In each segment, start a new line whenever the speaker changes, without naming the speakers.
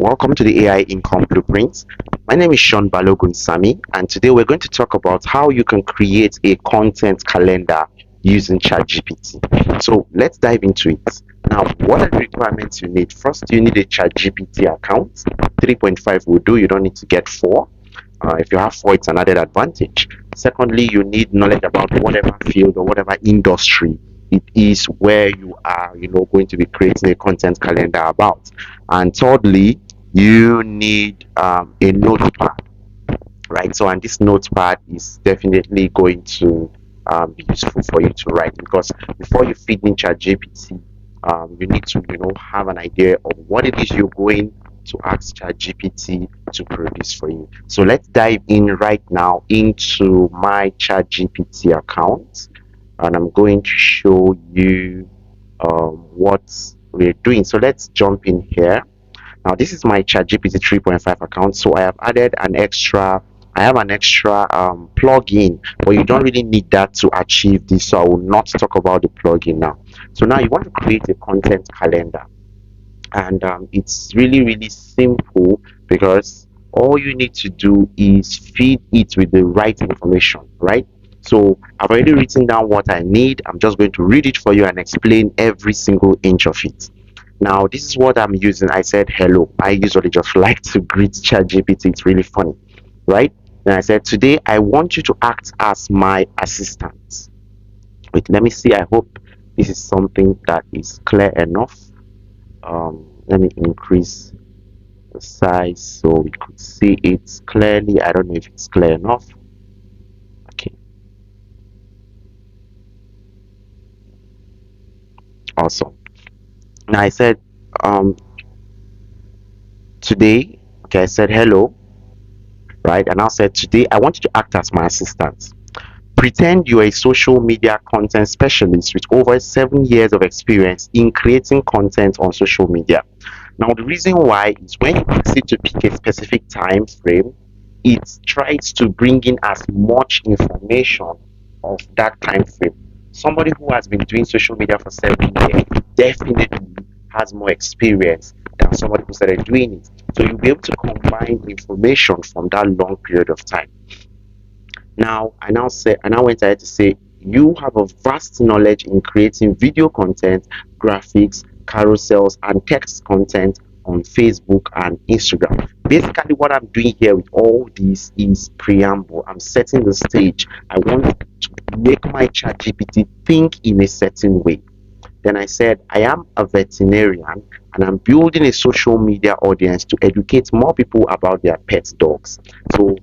Welcome to the AI Income Blueprint. My name is Sean Balogun Sami, and today we're going to talk about how you can create a content calendar using ChatGPT. So let's dive into it. Now, what are the requirements you need? First, you need a ChatGPT account. 3.5 will do, you don't need to get 4. If you have 4, it's an added advantage. Secondly, you need knowledge about whatever field or whatever industry it is where you are, going to be creating a content calendar about. And thirdly, you need a notepad, right? So, and this notepad is definitely going to be useful for you to write, because before you feed in ChatGPT, you need to, have an idea of what it is you're going to ask ChatGPT to produce for you. So let's dive in right now into my ChatGPT account, and I'm going to show you what we're doing. So let's jump in here. Now this is my ChatGPT 3.5 account. So I have an extra plugin, but you don't really need that to achieve this. So I will not talk about the plugin now. So now you want to create a content calendar, and it's really really simple, because all you need to do is feed it with the right information, right? So I've already written down what I need. I'm just going to read it for you and explain every single inch of it. Now this is what I'm using. I said hello. I usually just like to greet ChatGPT. It's really funny, right? Then I said, today I want you to act as my assistant. Wait, let me see. I hope this is something that is clear enough. Let me increase the size so we could see it clearly. I don't know if it's clear enough. Okay, awesome. Now I said um today, okay, I said hello, right? And I said, today I want you to act as my assistant. Pretend you're a social media content specialist with over 7 years of experience in creating content on social media. Now, the reason why is when you ask it to pick a specific time frame, it tries to bring in as much information of that time frame. Somebody who has been doing social media for 7 years definitely has more experience than somebody who started doing it. So you'll be able to combine information from that long period of time. Now, I now went ahead to say, you have a vast knowledge in creating video content, graphics, carousels, and text content on Facebook and Instagram. Basically, what I'm doing here with all this is preamble. I'm setting the stage. I want to make my ChatGPT think in a certain way. Then I said, I am a veterinarian and I'm building a social media audience to educate more people about their pet dogs. So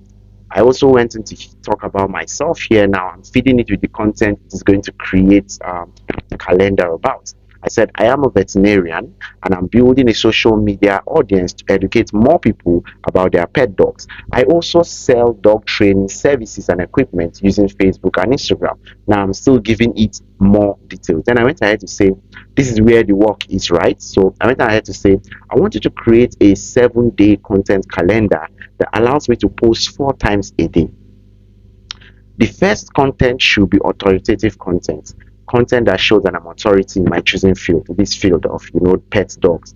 I also went into talk about myself here. Now I'm feeding it with the content it is going to create the calendar about. I said, I am a veterinarian and I'm building a social media audience to educate more people about their pet dogs. I also sell dog training services and equipment using Facebook and Instagram. Now I'm still giving it more details. Then I went ahead to say, this is where the work is, right? So I went ahead to say, I want you to create a 7-day content calendar that allows me to post 4 times a day. The first content should be authoritative content, content that shows that I'm authority in my chosen field, this field of pet dogs.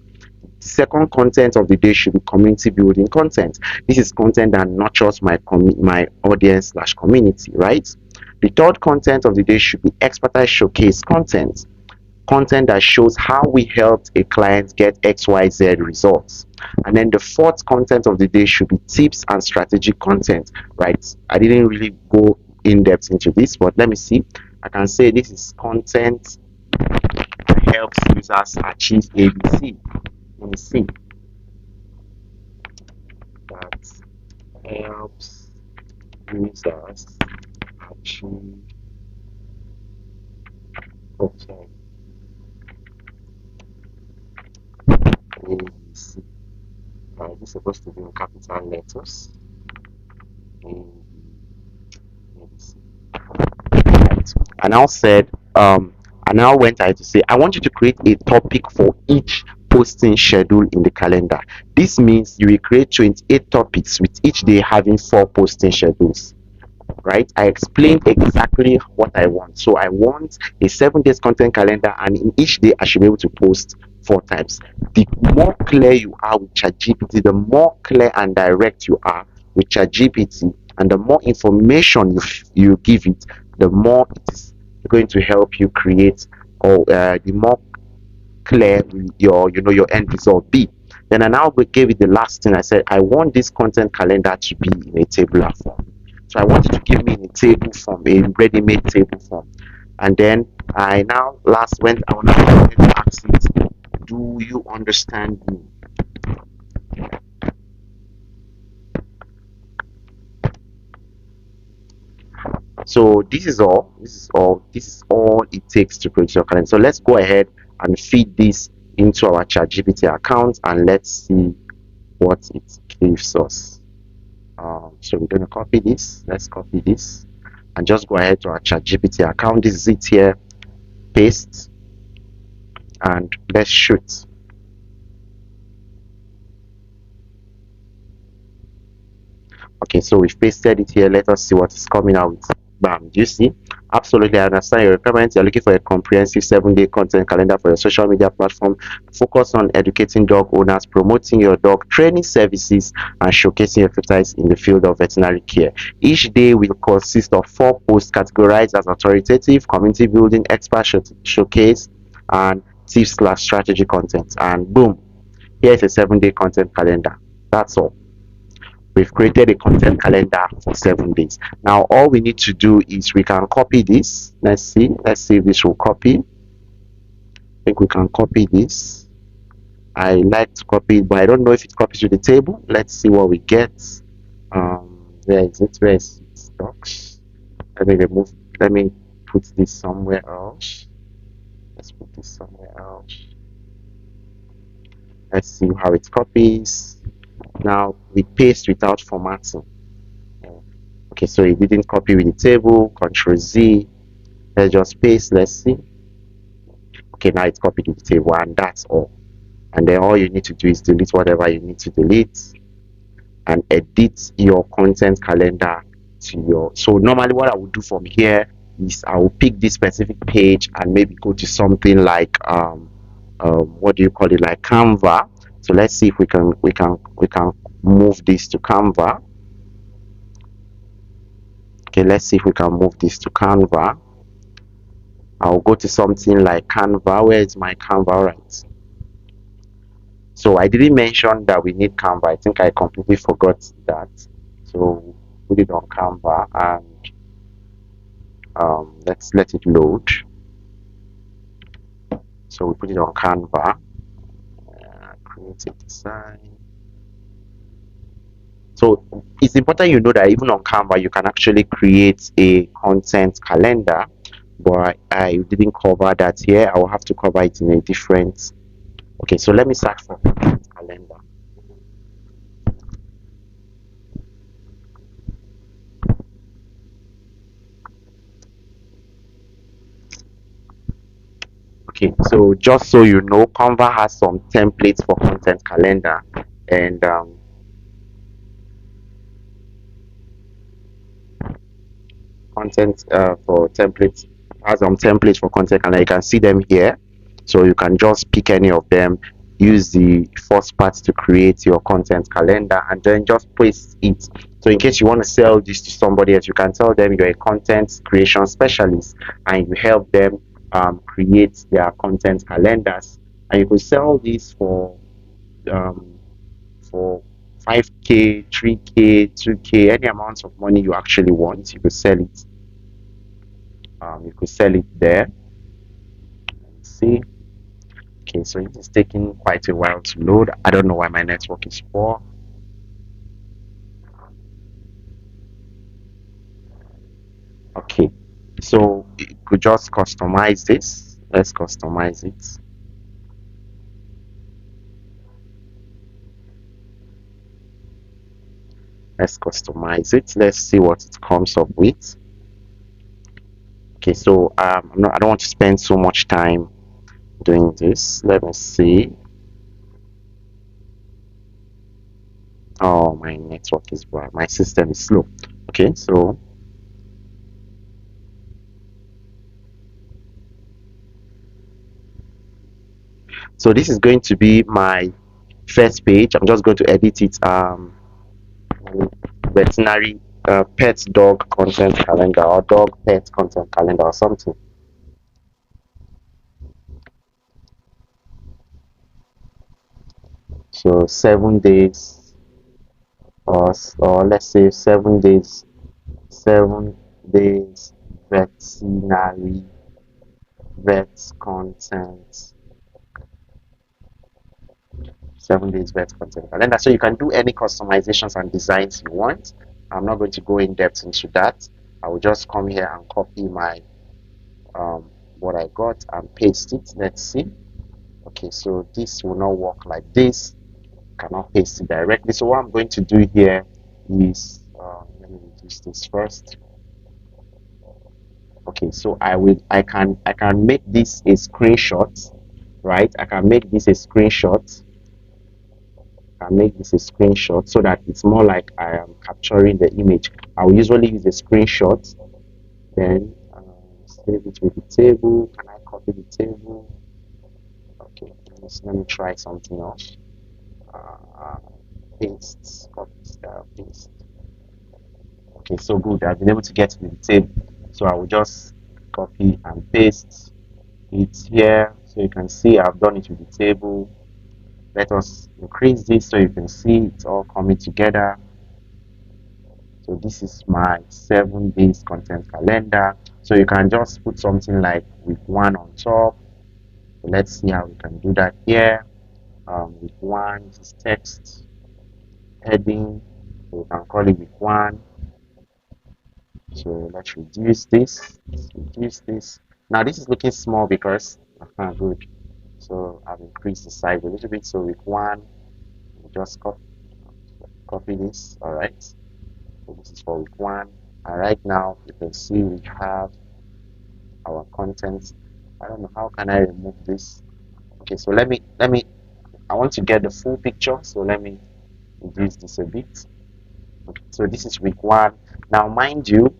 Second content of the day should be community building content. This is content that nurtures my audience slash community, right? The third content of the day should be expertise showcase content, content that shows how we helped a client get XYZ results. And then the fourth content of the day should be tips and strategic content, right? I didn't really go in depth into this, but let me see. I can say this is content that helps users achieve ABC. Let me see. That helps users achieve. Oh, sorry. ABC. This is supposed to be in capital letters. ABC. Right. I now said, I now went ahead to say, I want you to create a topic for each posting schedule in the calendar. This means you will create 28 topics with each day having 4 posting schedules. Right? I explained exactly what I want. So I want a 7 days content calendar, and in each day I should be able to post 4 times. The more clear you are with ChatGPT, the more clear and direct you are with ChatGPT, and the more information you give it, the more it is going to help you create, or the more clear your end result be. Then I now gave it the last thing. I said I want this content calendar to be in a tabular form. So I want it to give me in a table form, a ready-made table form. And then I will now go ahead and ask it, do you understand me? So this is all it takes to create your calendar. So let's go ahead and feed this into our ChatGPT account, and let's see what it gives us. So we're going to copy this. Let's copy this and just go ahead to our ChatGPT account. This is it here. Paste, and let's shoot. Okay, so we've pasted it here. Let us see what is coming out with. Bam, do you see? Absolutely, I understand your requirements. You're looking for a comprehensive 7-day content calendar for your social media platform. Focus on educating dog owners, promoting your dog training services, and showcasing your expertise in the field of veterinary care. Each day will consist of 4 posts categorized as authoritative, community building, expert showcase, and tips/strategy content. And boom, here's a 7-day content calendar. That's all. We've created a content calendar for 7 days. Now all we need to do is we can copy this. Let's see if this will copy. I think we can copy this. I like to copy it, but I don't know if it copies to the table. Let's see what we get. Where is it? Where is it? Docs. Let me put this somewhere else. Let's put this somewhere else. Let's see how it copies. Now we paste without formatting. Okay, so it didn't copy with the table. Control Z. Let's just paste. Let's see. Okay, now it's copied with the table, and that's all. And then all you need to do is delete whatever you need to delete and edit your content calendar to your. So normally what I would do from here is I will pick this specific page and maybe go to something like what do you call it, like Canva. So let's see if we can move this to Canva. Okay, let's see if we can move this to Canva. I'll go to something like Canva. Where is my Canva? All right. So I didn't mention that we need Canva. I think I completely forgot that. So put it on Canva, and let's let it load. So we put it on Canva. Create a design. So it's important you know that even on Canva you can actually create a content calendar, but I didn't cover that here. I will have to cover it in a different. Okay, so let me search for content calendar. Okay, so just so you know, Canva has some templates for content calendar, and content for templates has some templates for content calendar. You can see them here, so you can just pick any of them, use the first part to create your content calendar, and then just paste it. So in case you want to sell this to somebody else, you can tell them you're a content creation specialist and you help them create their content calendars, and you could sell this um, for 5k, 3k, 2k, any amount of money you actually want. You could sell it there. Let's see. Okay, so it is taking quite a while to load. I don't know why my network is poor. Okay, so you could just customize this. Let's customize it. Let's customize it. Let's see what it comes up with. Okay, so I don't want to spend so much time doing this. Let me see. Oh, my network is bad. My system is slow. Okay, So this is going to be my first page. I'm just going to edit it. Veterinary pet dog content calendar or dog pet content calendar or something. So 7 days or let's say 7 days, 7 days veterinary vet content, 7 days vet content calendar. So you can do any customizations and designs you want. I'm not going to go in depth into that. I will just come here and copy my what I got and paste it. Let's see. Okay, so this will not work like this. Cannot paste it directly. So what I'm going to do here is let me reduce this first. Okay, so I can make this a screenshot, right? I can make this a screenshot. I can make this a screenshot so that it's more like I am capturing the image. I will usually use a screenshot, then save it with the table. Can I copy the table? Okay, let me try something else. Uh, paste, copy, paste. Okay, so good. I've been able to get to the table. So I will just copy and paste it here. So you can see I've done it with the table. Let us increase this so you can see it's all coming together. So this is my 7 days content calendar. So you can just put something like week one on top. So let's see how we can do that here. Week one, this is text heading. So you can call it week one. So let's reduce this. Let's reduce this. Now this is looking small because good. So I've increased the size a little bit. So week one, we just copy this. All right. So this is for week one. And right now you can see we have our content. I don't know how can I remove this. Okay, so let me. I want to get the full picture. So let me reduce this a bit. Okay, so this is week one. Now, mind you,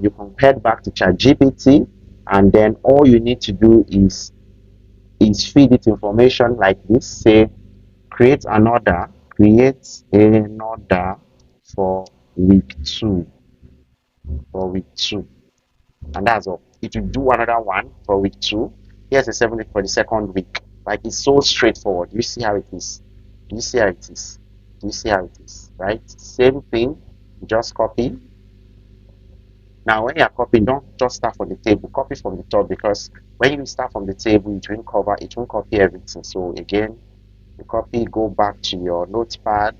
you can head back to ChatGPT, and then all you need to do is feed it information like this. Say, create another for week two, for week two, and that's all. It will do another one for week two. Here's the 7 for the second week. Like it's so straightforward. You see how it is. You see how it is. You see how it is, right? Same thing. Just copy. Now, when you are copying, don't just start from the table. Copy from the top because when you start from the table, it won't copy everything. So again, you copy, go back to your notepad,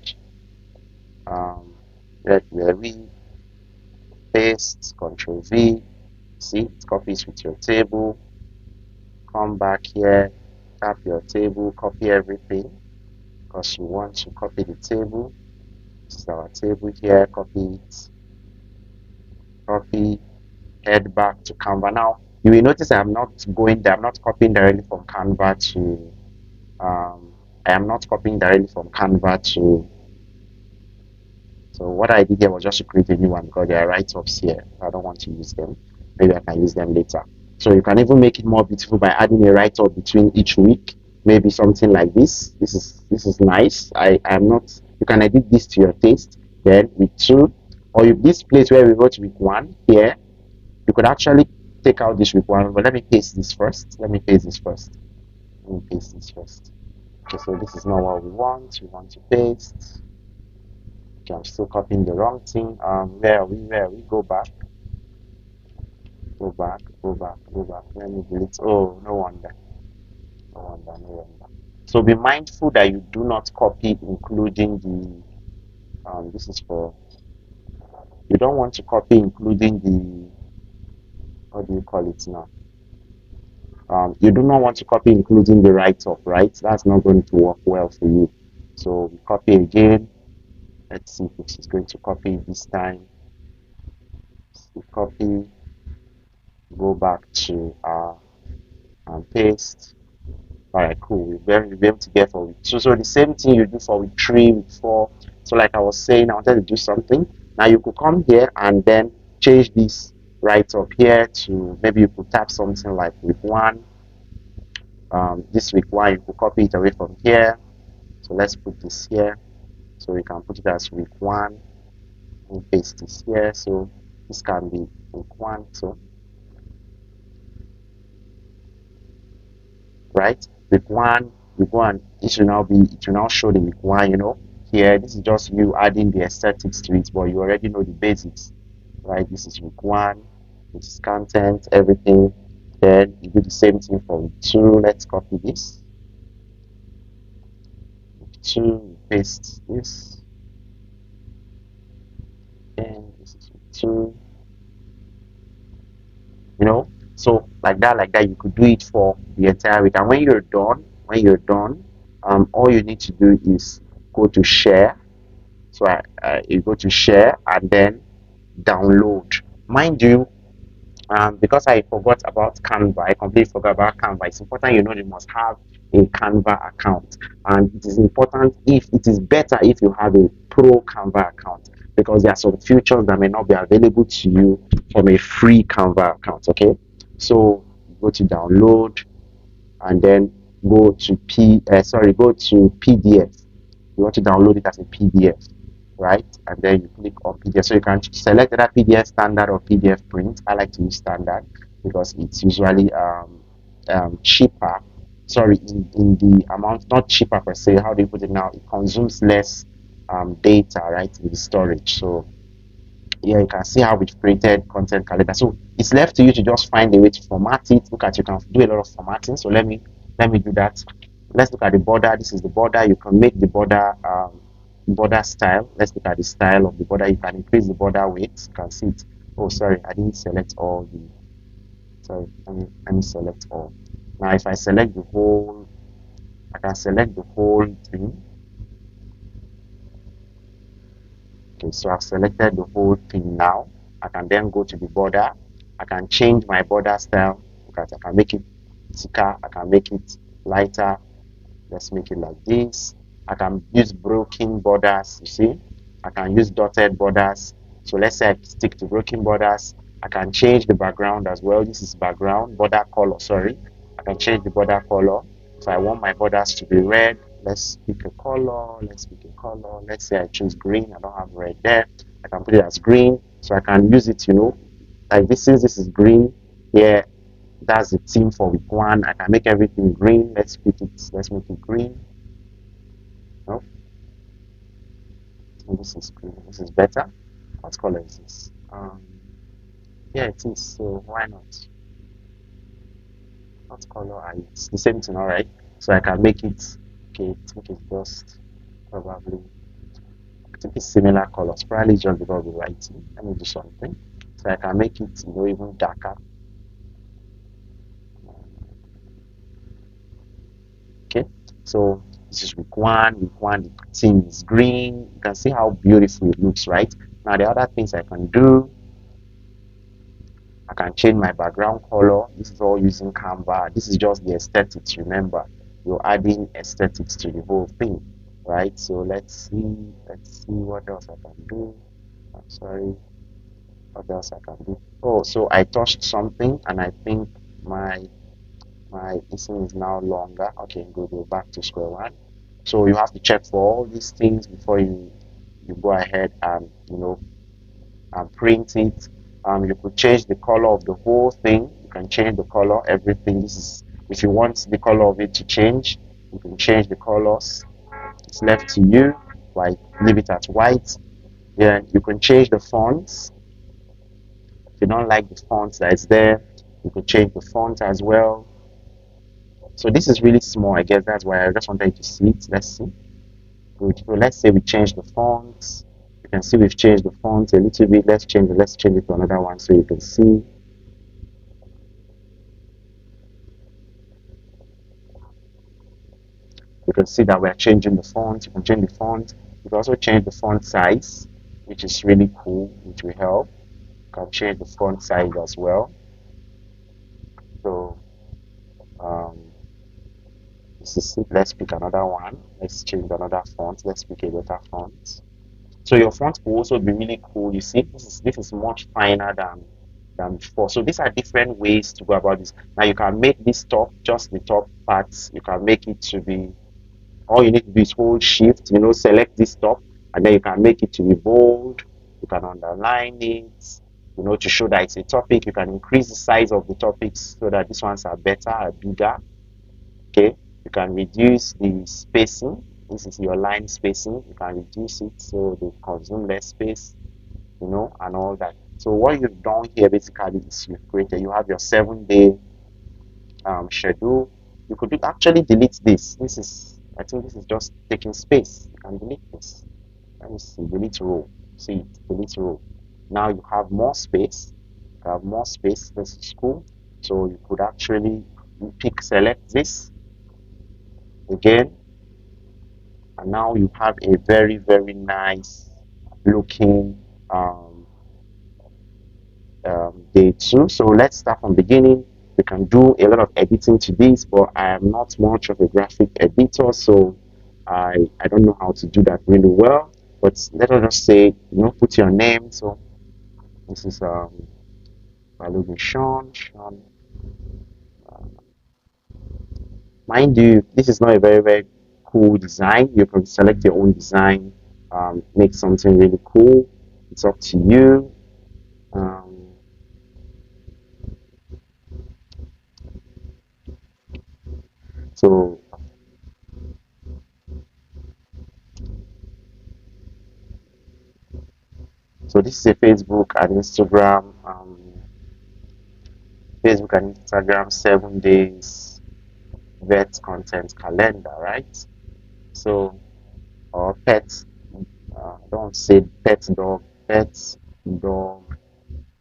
um, where we paste, Control V. See, it copies with your table. Come back here, tap your table, copy everything because you want to copy the table. This is our table here. Copy it. Copy, head back to Canva. Now you will notice I'm not going there, I'm not copying directly from Canva to I am not copying directly from Canva to so what I did here was just to create a new one because there are write-ups here. I don't want to use them. Maybe I can use them later. So you can even make it more beautiful by adding a write-up between each week. Maybe something like this. This is nice. I am not you can edit this to your taste. Then week two, or if this place where we wrote week one here, you could actually take out this week one, but let me paste this first. Let me paste this first. Let me paste this first. Okay, so this is not what we want. We want to paste. Okay, I'm still copying the wrong thing. Where are we? Where are we? Go back. Go back. Go back. Go back. Let me delete. Oh, no wonder. No wonder. No wonder. So be mindful that you do not copy, including the. This is for. You don't want to copy, including the. What do you call it now? You do not want to copy including the write-up, right? That's not going to work well for you. So we copy again. Let's see if it's going to copy this time. We copy, go back to and paste. All right, cool. We'll be able to get for week two. So the same thing you do for week three, week four. So like I was saying, I wanted to do something. Now you could come here and then change this right up here to maybe you could tap something like week one. this week one, you could copy it away from here. So let's put this here. So we can put it as week one and paste this here. So this can be week one. So right, week one, it will now show the week one. Here this is just you adding the aesthetics to it, but you already know the basics, right? This is week one, which is content, everything. Then you do the same thing for week two. Let's copy this. Week two, paste this. And this is week two. So like that, you could do it for the entire week. And when you're done, all you need to do is go to share. So you go to share and then download. Mind you, because I forgot about Canva, I completely forgot about Canva. It's important you must have a Canva account, and it is important if it is better if you have a pro Canva account, because there are some features that may not be available to you from a free Canva account. Okay, so go to download and then go to PDF. You want to download it as a PDF, right? And then you click on PDF. So you can select either PDF standard or PDF print. I like to use standard because it's usually cheaper. Sorry, in the amount, not cheaper per se. How do you put it now? It consumes less data, right, in the storage. So yeah, you can see how we've created content calendar. So it's left to you to just find a way to format it. Look at, you can do a lot of formatting. So let me do that. Let's look at the border. This is the border. You can make the border style. Let's look at the style of the border. You can increase the border weight. You can see it. Oh, sorry, I didn't select all the. Sorry, let me select all. Now, if I select the whole, I can select the whole thing. Okay, so I've selected the whole thing now. I can then go to the border. I can change my border style. Because I can make it thicker. I can make it lighter. Let's make it like this. I can use broken borders. You see, I can use dotted borders. So let's say I stick to broken borders. I can change the background as well. This is background border color. Sorry, I can change the border color. If I want my borders to be red, let's pick a color. Let's pick a color. Let's say I choose green. I don't have red there. I can put it as green. So I can use it, like this. Since this is green, yeah, that's the theme for week one. I can make everything green. Let's make it green. No, this is green. This is better. What color is this? Yeah, it is. So why not? What color are you? It's the same thing, all right. So I can make it. Okay, I think it's just probably. I think it's similar colors. Probably just because of the writing. Let me do something. So I can make it, even darker. Okay, so this is week one. Week one, the theme is green. You can see how beautiful it looks, right? Now the other things I can do, I can change my background color. This is all using Canva. This is just the aesthetics. Remember, you're adding aesthetics to the whole thing, right? So let's see what else I can do. I'm sorry, what else I can do? Oh, so I touched something, and I think my instant is now longer. Okay, go back to square one. So you have to check for all these things before you go ahead and and print it. You could change the color of the whole thing. You can change the color, everything. This is if you want the color of it to change, you can change the colors. It's left to you. Like leave it at white. Then you can change the fonts. If you don't like the font that is there, you could change the font as well. So this is really small, I guess that's why I just wanted you to see it. Let's see. Good. So let's say we change the fonts. You can see we've changed the font a little bit. Let's change it to another one so you can see. You can see that we're changing the font. You can change the font. You can also change the font size, which is really cool, which will help. You can change the font size as well. So um, this is it. Let's pick another one. Let's change another font. Let's pick a better font. So your font will also be really cool. You see, this is much finer than before. So these are different ways to go about this. Now you can make this top, just the top parts, you can make it to be, all you need to do is hold shift, select this top, and then you can make it to be bold, you can underline it, to show that it's a topic. You can increase the size of the topics so that these ones are better, are bigger. Okay, you can reduce the spacing. This is your line spacing. You can reduce it so they consume less space, and all that. So what you've done here basically is you have your 7 day schedule. You could actually delete this. I think this is just taking space. You can delete this. Let me see, delete row. See it, delete row. Now you have more space. You have more space. This is cool. So you could actually select this again, and now you have a very, very nice looking day two. So let's start from beginning. We can do a lot of editing to this, but I am not much of a graphic editor, so I don't know how to do that really well. But let us just say, put your name. So this is Balogun Sean. Sean, mind you, this is not a very, very cool design. You can select your own design, make something really cool. It's up to you. Um, so So this is a Facebook and Instagram 7 days vet content calendar, right? So, or pets, don't say pet dog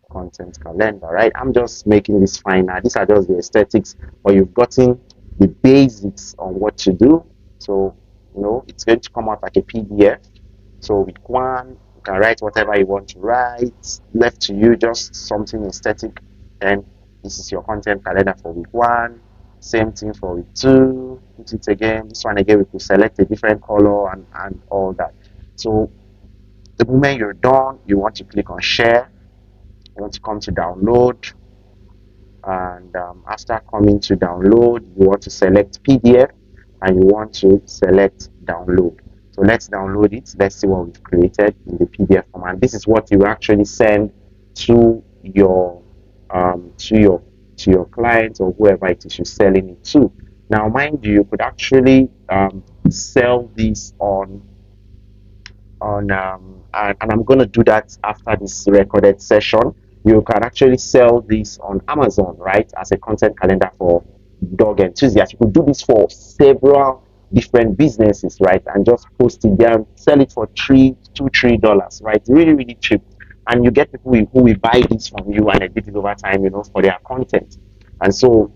content calendar, right? I'm just making this final. These are just the aesthetics, but you've gotten the basics on what to do. So, it's going to come out like a PDF. So with one, you can write whatever you want to write. Left to you, just something aesthetic. And this is your content calendar for week one. Same thing for week two. Put it again. This one again, we could select a different color and all that. So the moment you're done, you want to click on share. You want to come to download, and after coming to download, you want to select PDF and you want to select download. So let's download it. Let's see what we've created in the PDF format. This is what you actually send to your um, to your to your client or whoever it is you're selling it to. Now, mind you, you could actually sell this on and I'm going to do that after this recorded session. You can actually sell this on Amazon, right, as a content calendar for dog enthusiasts. You could do this for several different businesses, right, and just post it there, sell it for $3, right, really, really cheap. And you get people who will buy this from you and edit it over time, for their content. And so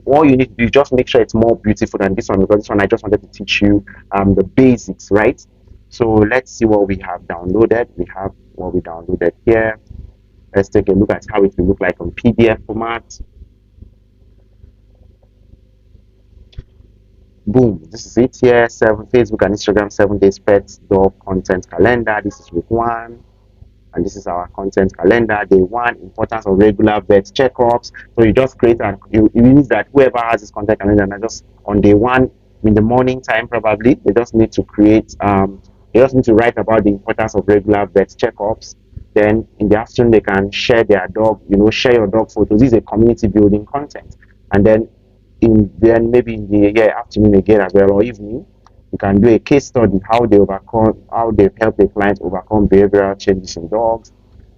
all you need to do is just make sure it's more beautiful than this one, because this one I just wanted to teach you the basics, right? So let's see what we have downloaded. We have what we downloaded here. Let's take a look at how it will look like on PDF format. Boom, this is it here. Facebook and Instagram 7 days pets dog content calendar. This is week one. And this is our content calendar. Day one, importance of regular vet checkups. So you just create and it means that whoever has this content calendar, and just on day one in the morning time, probably they just need to they just need to write about the importance of regular vet checkups. Then in the afternoon they can share their dog, share your dog photos. This is a community building content. And then maybe in the afternoon again as well, or evening, you can do a case study how they've helped the client overcome behavioral changes in dogs.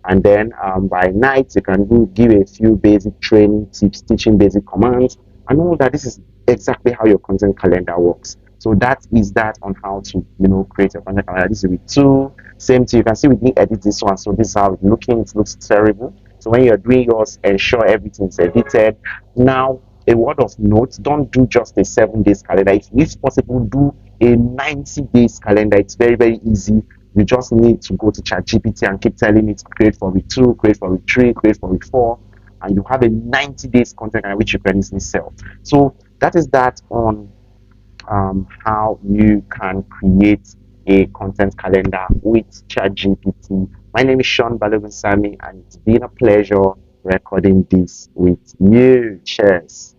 And then by night, you can give a few basic training tips, teaching basic commands, and all that. This is exactly how your content calendar works. So that is that on how to create a content calendar. This is with two. Same thing. You can see we didn't edit this one, so this is how it's looking. It looks terrible. So when you're doing yours, ensure everything's edited. Now, a word of note: don't do just a 7 days calendar. If possible, do a 90 days calendar. It's very, very easy. You just need to go to ChatGPT and keep telling it create for week two, create for week three, create for week four, and you have a 90 days content which you can easily sell. So that is that on how you can create a content calendar with ChatGPT My name is Sean Balogun Sami, and it's been a pleasure recording this with you. Cheers.